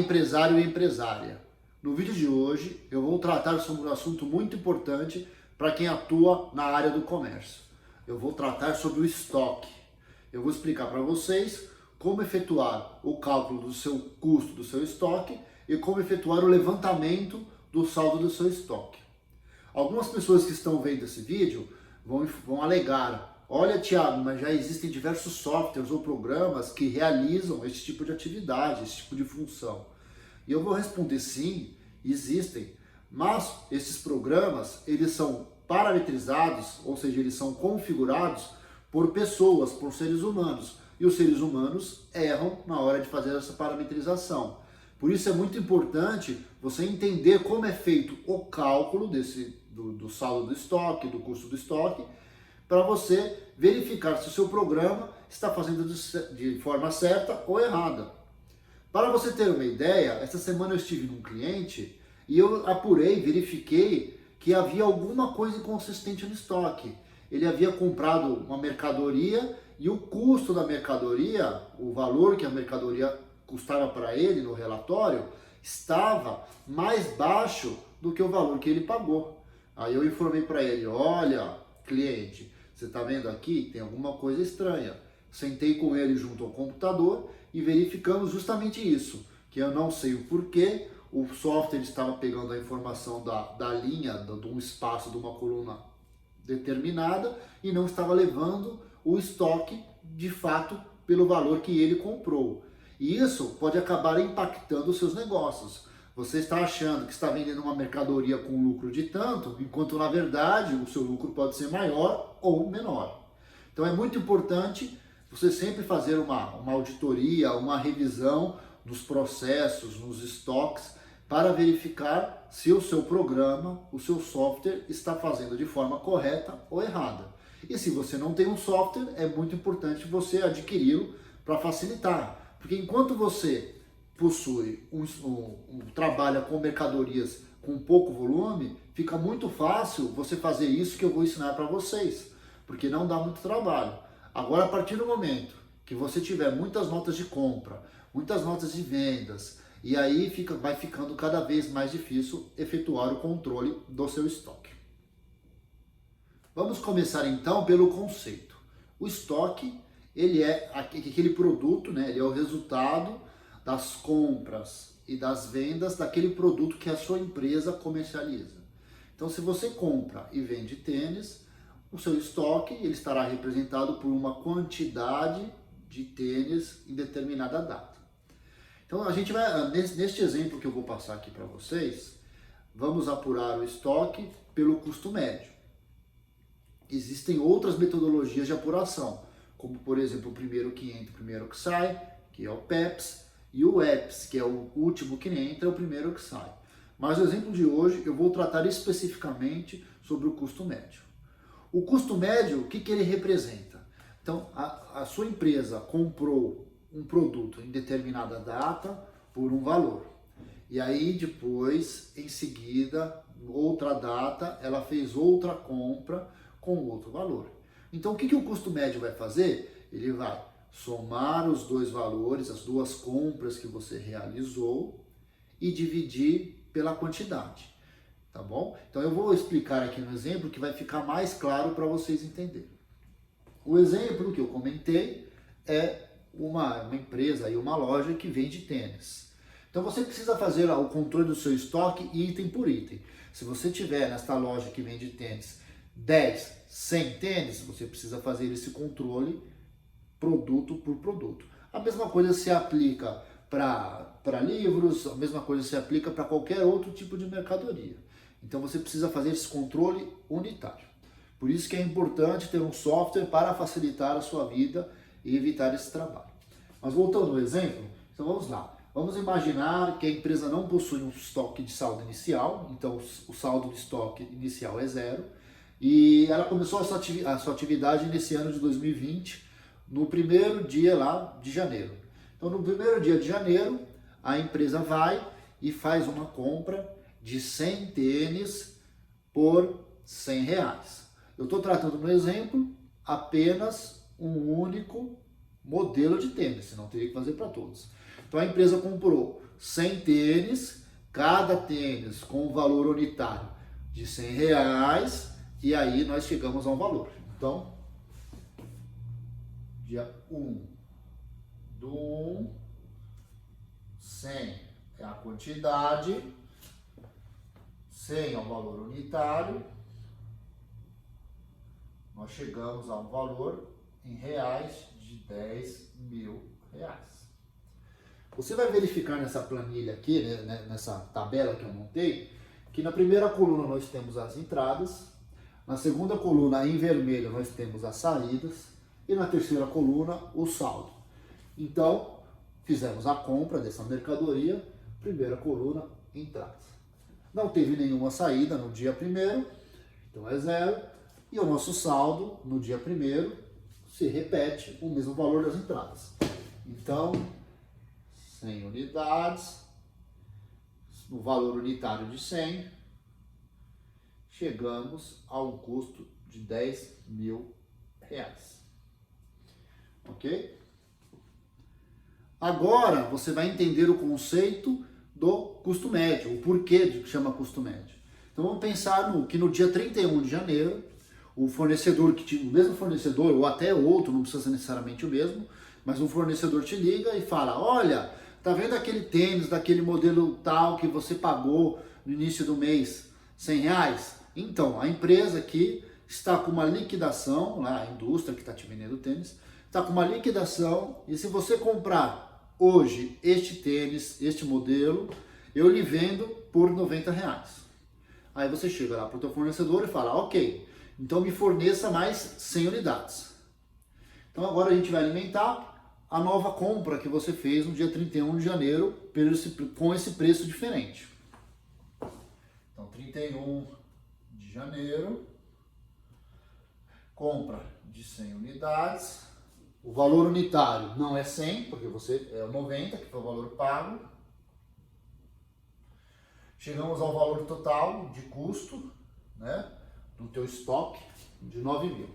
empresário e empresária. No vídeo de hoje eu vou tratar sobre um assunto muito importante para quem atua na área do comércio. Eu vou tratar sobre o estoque. Eu vou explicar para vocês como efetuar o cálculo do seu custo do seu estoque e como efetuar o levantamento do saldo do seu estoque. Algumas pessoas que estão vendo esse vídeo vão alegar: olha, Thiago, mas já existem diversos softwares ou programas que realizam esse tipo de atividade, esse tipo de função. E eu vou responder: sim, existem, mas esses programas, eles são parametrizados, ou seja, eles são configurados por pessoas, por seres humanos, e os seres humanos erram na hora de fazer essa parametrização. Por isso é muito importante você entender como é feito o cálculo do saldo do estoque, do custo do estoque, para você verificar se o seu programa está fazendo de forma certa ou errada. Para você ter uma ideia, essa semana eu estive num cliente e eu apurei, verifiquei que havia alguma coisa inconsistente no estoque. Ele havia comprado uma mercadoria e o custo da mercadoria, o valor que a mercadoria custava para ele no relatório, estava mais baixo do que o valor que ele pagou. Aí eu informei para ele: olha, cliente, você está vendo aqui? Tem alguma coisa estranha. Sentei com ele junto ao computador e verificamos justamente isso, que eu não sei o porquê, o software estava pegando a informação da linha, de um espaço, de uma coluna determinada, e não estava levando o estoque de fato pelo valor que ele comprou. E isso pode acabar impactando os seus negócios. Você está achando que está vendendo uma mercadoria com lucro de tanto, enquanto na verdade o seu lucro pode ser maior ou menor. Então é muito importante você sempre fazer uma auditoria, uma revisão dos processos, nos estoques, para verificar se o seu programa, o seu software está fazendo de forma correta ou errada. E se você não tem um software, é muito importante você adquiri-lo para facilitar. Porque enquanto você possui trabalha com mercadorias com pouco volume, fica muito fácil você fazer isso que eu vou ensinar para vocês, porque não dá muito trabalho. Agora, a partir do momento que você tiver muitas notas de compra, muitas notas de vendas, e aí vai ficando cada vez mais difícil efetuar o controle do seu estoque. Vamos começar então pelo conceito. O estoque, ele é aquele produto, né? Ele é o resultado das compras e das vendas daquele produto que a sua empresa comercializa. Então, se você compra e vende tênis, o seu estoque ele estará representado por uma quantidade de tênis em determinada data. Então, a gente vai, neste exemplo que eu vou passar aqui para vocês, vamos apurar o estoque pelo custo médio. Existem outras metodologias de apuração, como por exemplo o primeiro que entra, o primeiro que sai, que é o PEPS, e o EPS, que é o último que entra, é o primeiro que sai. Mas no exemplo de hoje eu vou tratar especificamente sobre o custo médio. O custo médio, o que ele representa? Então, a sua empresa comprou um produto em determinada data por um valor. E aí depois, em seguida, outra data, ela fez outra compra com outro valor. Então, o que o custo médio vai fazer? Ele vai somar os dois valores, as duas compras que você realizou e dividir pela quantidade. Tá bom? Então eu vou explicar aqui no exemplo que vai ficar mais claro para vocês entenderem. O exemplo que eu comentei é uma empresa e uma loja que vende tênis. Então você precisa fazer o controle do seu estoque item por item. Se você tiver nesta loja que vende tênis 10, 100 tênis, você precisa fazer esse controle produto por produto. A mesma coisa se aplica para livros, a mesma coisa se aplica para qualquer outro tipo de mercadoria. Então você precisa fazer esse controle unitário. Por isso que é importante ter um software para facilitar a sua vida e evitar esse trabalho. Mas voltando ao exemplo, então vamos lá. Vamos imaginar que a empresa não possui um estoque de saldo inicial, então o saldo de estoque inicial é zero, e ela começou a sua atividade nesse ano de 2020, no primeiro dia lá de janeiro. Então no primeiro dia de janeiro, a empresa vai e faz uma compra de 100 tênis por R$100. Eu estou tratando no exemplo apenas um único modelo de tênis, senão teria que fazer para todos. Então a empresa comprou 100 tênis, cada tênis com um valor unitário de R$100, e aí nós chegamos a um valor. Então, dia 1 do 1, 100 é a quantidade, 100 é o valor unitário, nós chegamos a um valor em reais de R$10.000. Você vai verificar nessa planilha aqui, né, nessa tabela que eu montei, que na primeira coluna nós temos as entradas, na segunda coluna em vermelho nós temos as saídas e na terceira coluna o saldo. Então, fizemos a compra dessa mercadoria, primeira coluna, entradas. Não teve nenhuma saída no dia 1º, então é 0, e o nosso saldo no dia 1º se repete o mesmo valor das entradas. Então, 100 unidades, no valor unitário de 100, chegamos a um custo de R$10.000. Ok? Agora você vai entender o conceito do custo médio, o porquê de que chama custo médio. Então vamos pensar que no dia 31 de janeiro, o fornecedor que tinha o mesmo fornecedor, ou até outro, não precisa ser necessariamente o mesmo, mas um fornecedor te liga e fala: olha, tá vendo aquele tênis daquele modelo tal que você pagou no início do mês R$100? Então, a empresa aqui está com uma liquidação, lá, a indústria que está te vendendo tênis, está com uma liquidação, e se você comprar hoje este tênis, este modelo, eu lhe vendo por R$90. Aí você chega lá para o teu fornecedor e fala: ok, então me forneça mais 100 unidades. Então agora a gente vai alimentar a nova compra que você fez no dia 31 de janeiro com esse preço diferente. Então 31 de janeiro, compra de 100 unidades, o valor unitário não é 100, porque você é 90, que foi o valor pago. Chegamos ao valor total de custo, né, do teu estoque de 9.000.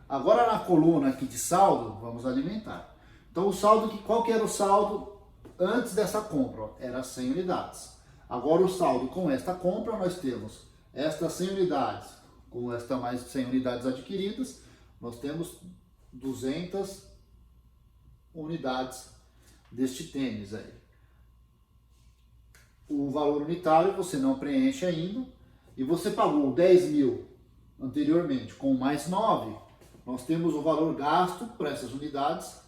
Agora na coluna aqui de saldo, vamos alimentar. Então o saldo, qual que era o saldo antes dessa compra? Era 100 unidades. Agora o saldo com esta compra, nós temos estas 100 unidades, com esta mais 100 unidades adquiridas, nós temos 200 unidades deste tênis aí. O valor unitário você não preenche ainda, e você pagou 10.000 anteriormente, com mais 9, nós temos o valor gasto para essas unidades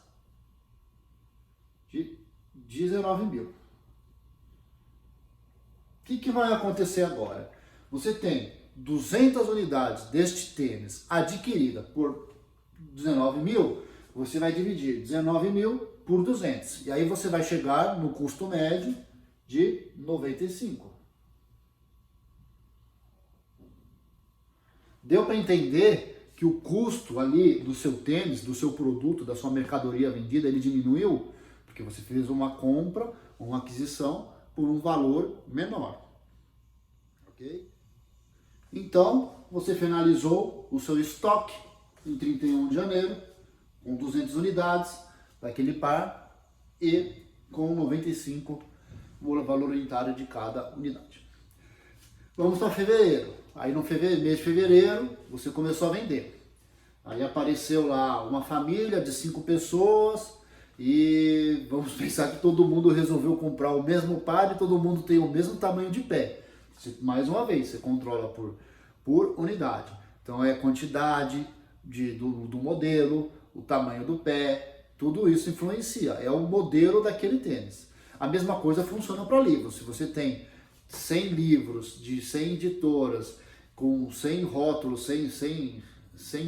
de 19.000. O que vai acontecer agora? Você tem 200 unidades deste tênis adquirida por 19.000, você vai dividir 19.000 por 200. E aí você vai chegar no custo médio de 95. Deu para entender que o custo ali do seu tênis, do seu produto, da sua mercadoria vendida, ele diminuiu? Porque você fez uma compra, uma aquisição por um valor menor. Ok? Então, você finalizou o seu estoque em 31 de janeiro, com 200 unidades daquele par e com 95 o valor unitário de cada unidade. Vamos para fevereiro. Aí no mês de fevereiro, você começou a vender. Aí apareceu lá uma família de 5 pessoas e vamos pensar que todo mundo resolveu comprar o mesmo par e todo mundo tem o mesmo tamanho de pé. Mais uma vez, você controla por unidade. Então é a quantidade do modelo, o tamanho do pé, tudo isso influencia. É o modelo daquele tênis. A mesma coisa funciona para livros. Se você tem 100 livros de 100 editoras, com 100 rótulos, 100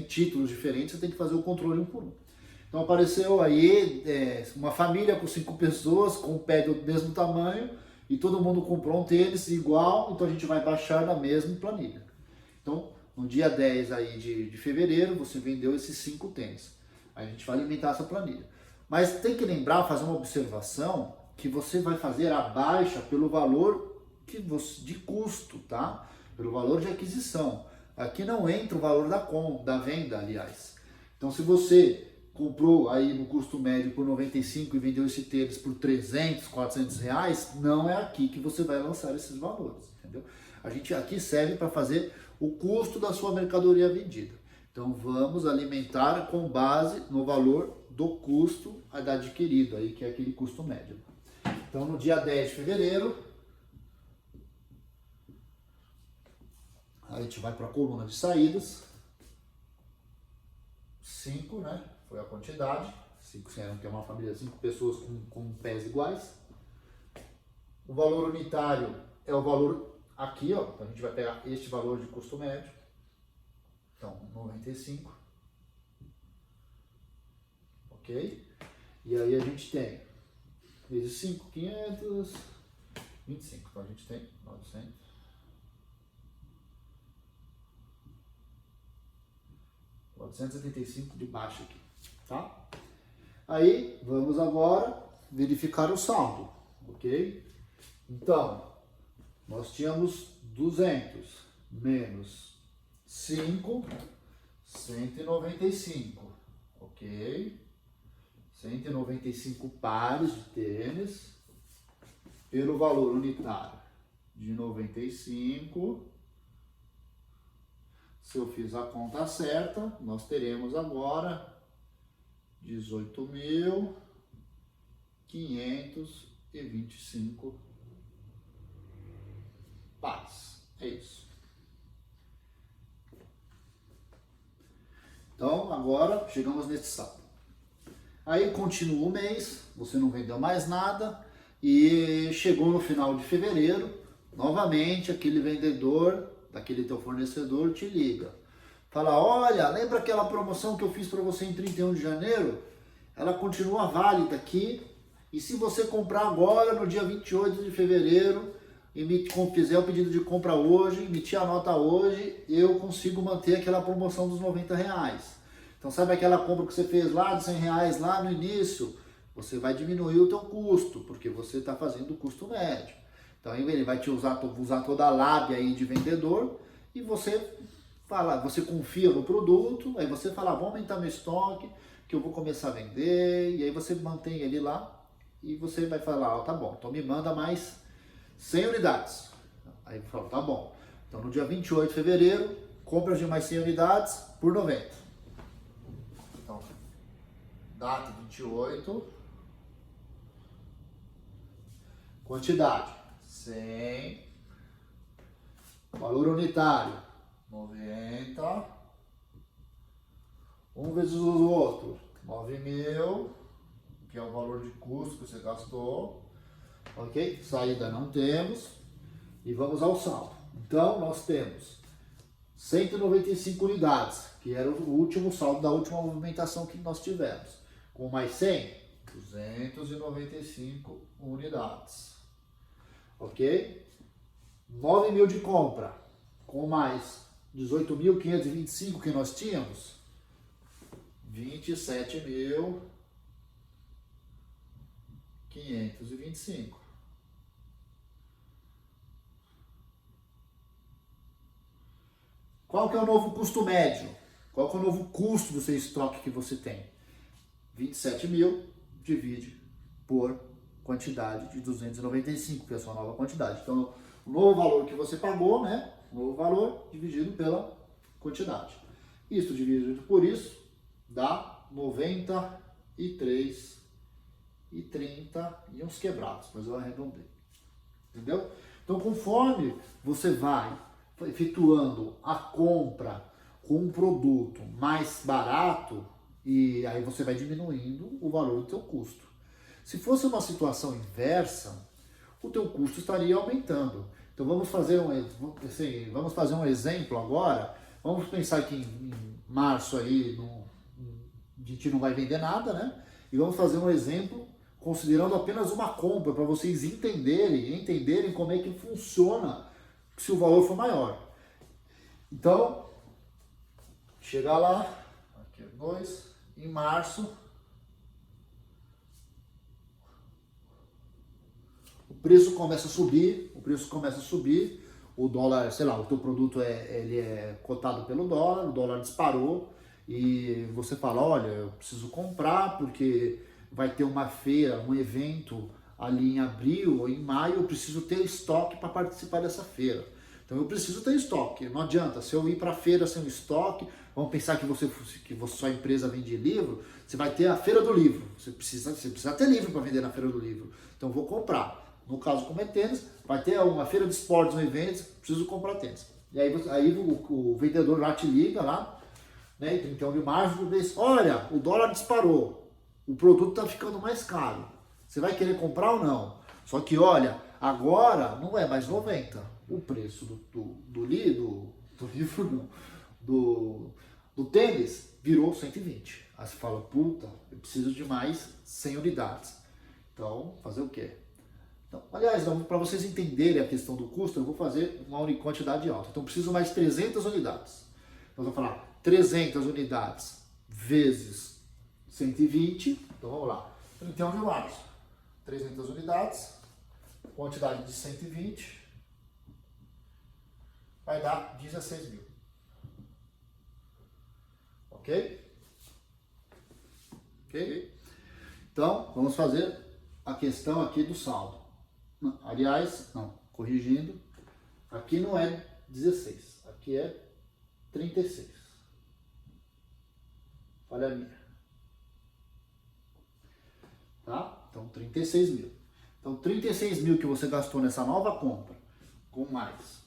títulos diferentes, você tem que fazer o controle um por um. Então apareceu aí uma família com 5 pessoas, com o pé do mesmo tamanho, e todo mundo comprou um tênis igual, então a gente vai baixar na mesma planilha. Então, no dia 10 aí de fevereiro, você vendeu esses 5 tênis. Aí a gente vai alimentar essa planilha. Mas tem que lembrar, fazer uma observação, que você vai fazer a baixa pelo valor de custo, tá? Pelo valor de aquisição. Aqui não entra o valor da venda, aliás. Então, se você comprou aí no custo médio por 95 e vendeu esse tênis por 300, 400 reais, não é aqui que você vai lançar esses valores, entendeu? A gente aqui serve para fazer o custo da sua mercadoria vendida. Então vamos alimentar com base no valor do custo adquirido, aí, que é aquele custo médio. Então no dia 10 de fevereiro, a gente vai para a coluna de saídas, 5, né? Foi a quantidade, 5 que é uma família de 5 pessoas com pés iguais. O valor unitário é o valor aqui, ó. Então a gente vai pegar este valor de custo médio. Então, 95. Ok? E aí a gente tem, vezes 5, 525. Então a gente tem 900. 475 de baixo aqui, tá? Aí, vamos agora verificar o saldo, ok? Então, nós tínhamos 200 menos 5, 195, ok? 195 pares de tênis, pelo valor unitário de 95. Se eu fiz a conta certa, nós teremos agora 18.525 pares. É isso. Então, agora chegamos nesse saldo. Aí continua o mês, você não vendeu mais nada e chegou no final de fevereiro, novamente aquele vendedor daquele teu fornecedor te liga. Fala, olha, lembra aquela promoção que eu fiz para você em 31 de janeiro? Ela continua válida aqui. E se você comprar agora, no dia 28 de fevereiro, e fizer o pedido de compra hoje, emitir a nota hoje, eu consigo manter aquela promoção dos 90 reais. Então sabe aquela compra que você fez lá de 100 reais lá no início? Você vai diminuir o teu custo, porque você está fazendo o custo médio. Então ele vai te usar toda a lábia aí de vendedor e você fala, você confia no produto, aí você fala, vou aumentar meu estoque, que eu vou começar a vender, e aí você mantém ele lá e você vai falar, tá bom, então me manda mais 100 unidades. Aí fala, tá bom. Então no dia 28 de fevereiro, compras de mais 100 unidades por 90. Então, data 28, quantidade 100, valor unitário 90, um vezes o outro 9.000, que é o valor de custo que você gastou, ok? Saída não temos e vamos ao saldo. Então nós temos 195 unidades, que era o último saldo da última movimentação que nós tivemos, com mais 100, 295 unidades. Ok? 9.000 de compra, com mais 18.525 que nós tínhamos, 27.525. Qual que é o novo custo médio? Qual que é o novo custo do seu estoque que você tem? 27.000 divide por quantidade de 295, que é a sua nova quantidade. Então, o novo valor que você pagou, né? O novo valor dividido pela quantidade. Isso dividido por isso dá 93,30 e uns quebrados, mas eu arredondei. Entendeu? Então, conforme você vai efetuando a compra com um produto mais barato, e aí você vai diminuindo o valor do teu custo. Se fosse uma situação inversa, o teu custo estaria aumentando. Então vamos fazer um exemplo agora. Vamos pensar que em março aí a gente não vai vender nada, né? E vamos fazer um exemplo considerando apenas uma compra para vocês entenderem como é que funciona se o valor for maior. Então, chegar lá, aqui 2, em março, o preço começa a subir, o dólar, sei lá, o teu produto ele é cotado pelo dólar, o dólar disparou, e você fala, olha, eu preciso comprar porque vai ter uma feira, um evento ali em abril ou em maio, eu preciso ter estoque para participar dessa feira. Então eu preciso ter estoque. Não adianta, se eu ir para a feira sem estoque, vamos pensar que sua empresa vende livro, você vai ter a feira do livro. Você precisa ter livro para vender na feira do livro. Então eu vou comprar. No caso, como é tênis, vai ter uma feira de esportes, um evento, preciso comprar tênis. E aí o vendedor lá te liga lá, né, em 31 de março, diz, olha, o dólar disparou, o produto está ficando mais caro. Você vai querer comprar ou não? Só que olha, agora não é mais 90. O preço do livro, não, do tênis virou 120. Aí você fala, puta, eu preciso de mais 100 unidades. Então, fazer o quê? Então, aliás, para vocês entenderem a questão do custo, eu vou fazer uma quantidade alta. Então, preciso mais 300 unidades. Então, eu vou falar 300 unidades vezes 120. Então, vamos lá. 31 de março. 300 unidades, quantidade de 120, vai dar 16 mil. Ok? Ok? Então, vamos fazer a questão aqui do saldo. Aliás, não, corrigindo, aqui não é 16, aqui é 36. Falha minha. Tá? Então, 36 mil. Então, 36 mil que você gastou nessa nova compra, com mais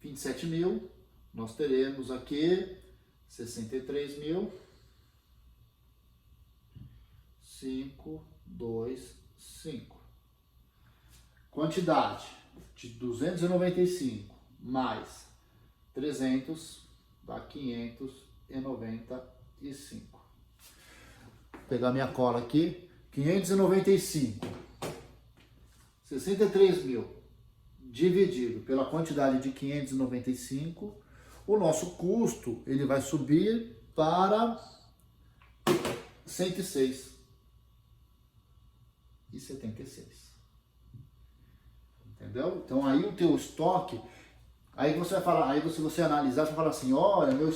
27 mil, nós teremos aqui 63 mil, 5, 2, 5. Quantidade de 295 mais 300 dá 595. Vou pegar minha cola aqui. 595. 63 mil dividido pela quantidade de 595, o nosso custo ele vai subir para 106,76. Entendeu? Então aí o teu estoque, aí você vai falar, aí se você analisar, você fala assim, olha, meu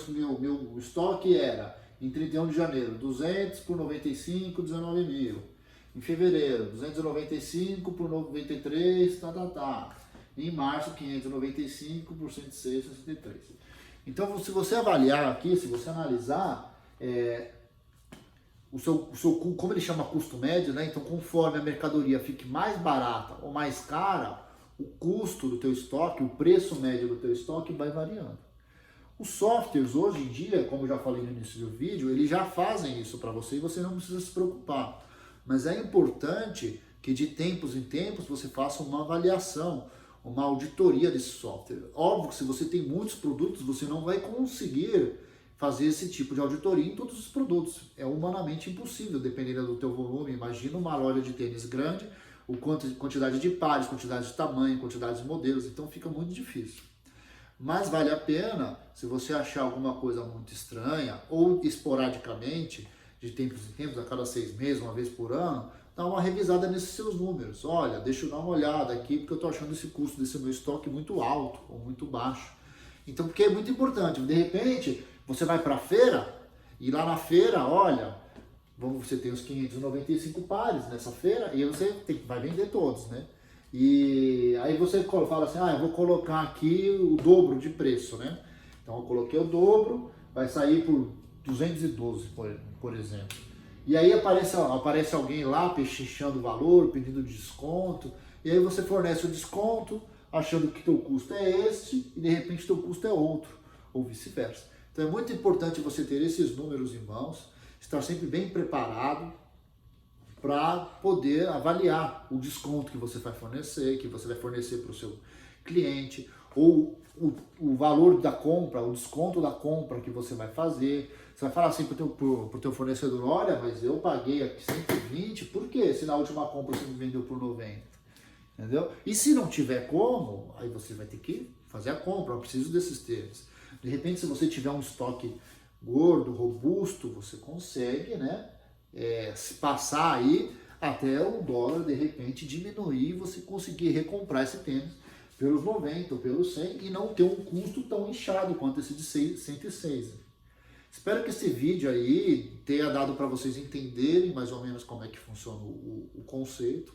estoque era em 31 de janeiro, 200 por 95, 19 mil. Em fevereiro, 295 por 93, tá. Em março, 595 por 106, 63. Então, se você avaliar aqui, se você analisar, como ele chama custo médio, né? Então, conforme a mercadoria fique mais barata ou mais cara, o custo do teu estoque, o preço médio do teu estoque vai variando. Os softwares hoje em dia, como eu já falei no início do vídeo, eles já fazem isso para você e você não precisa se preocupar. Mas é importante que de tempos em tempos você faça uma avaliação, uma auditoria desse software. Óbvio que se você tem muitos produtos, você não vai conseguir fazer esse tipo de auditoria em todos os produtos. É humanamente impossível, dependendo do teu volume. Imagina uma loja de tênis grande, quantidade de pares, quantidade de tamanho, quantidade de modelos, então fica muito difícil. Mas vale a pena, se você achar alguma coisa muito estranha, ou esporadicamente, de tempos em tempos, a cada 6 meses, uma vez por ano, dar uma revisada nesses seus números. Olha, deixa eu dar uma olhada aqui, porque eu estou achando esse custo desse meu estoque muito alto, ou muito baixo. Então, porque é muito importante, de repente, você vai para a feira, e lá na feira, olha, você tem os 595 pares nessa feira, e você vai vender todos, né? E aí você fala assim, eu vou colocar aqui o dobro de preço, né? Então eu coloquei o dobro, vai sair por 212, por exemplo. E aí aparece alguém lá pechinchando o valor, pedindo desconto, e aí você fornece o desconto, achando que teu custo é este, e de repente teu custo é outro, ou vice-versa. Então é muito importante você ter esses números em mãos, estar sempre bem preparado, para poder avaliar o desconto que você vai fornecer para o seu cliente, ou o valor da compra, o desconto da compra que você vai fazer. Você vai falar assim para o teu fornecedor, olha, mas eu paguei aqui 120, por quê? Se na última compra você me vendeu por 90? Entendeu? E se não tiver como, aí você vai ter que fazer a compra, eu preciso desses tênis. De repente, se você tiver um estoque gordo, robusto, você consegue, né? Se passar aí até o dólar de repente diminuir e você conseguir recomprar esse tênis pelos 90 ou pelos 100 e não ter um custo tão inchado quanto esse de 106. Espero que esse vídeo aí tenha dado para vocês entenderem mais ou menos como é que funciona o conceito.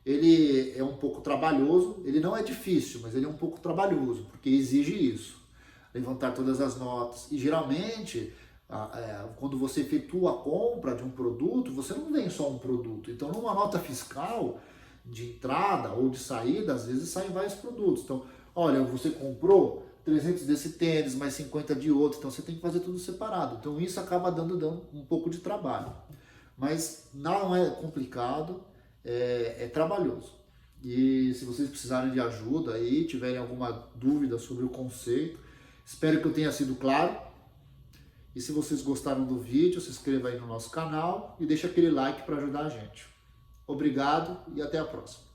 Ele é um pouco trabalhoso, ele não é difícil, mas ele é um pouco trabalhoso, porque exige isso, levantar todas as notas. E geralmente, quando você efetua a compra de um produto, você não vem só um produto. Então, numa nota fiscal de entrada ou de saída, às vezes saem vários produtos. Então, olha, você comprou 300 desse tênis, mais 50 de outro, então você tem que fazer tudo separado. Então, isso acaba dando um pouco de trabalho. Mas não é complicado. É trabalhoso. E se vocês precisarem de ajuda aí, tiverem alguma dúvida sobre o conceito, espero que eu tenha sido claro. E se vocês gostaram do vídeo, se inscreva aí no nosso canal e deixa aquele like para ajudar a gente. Obrigado e até a próxima.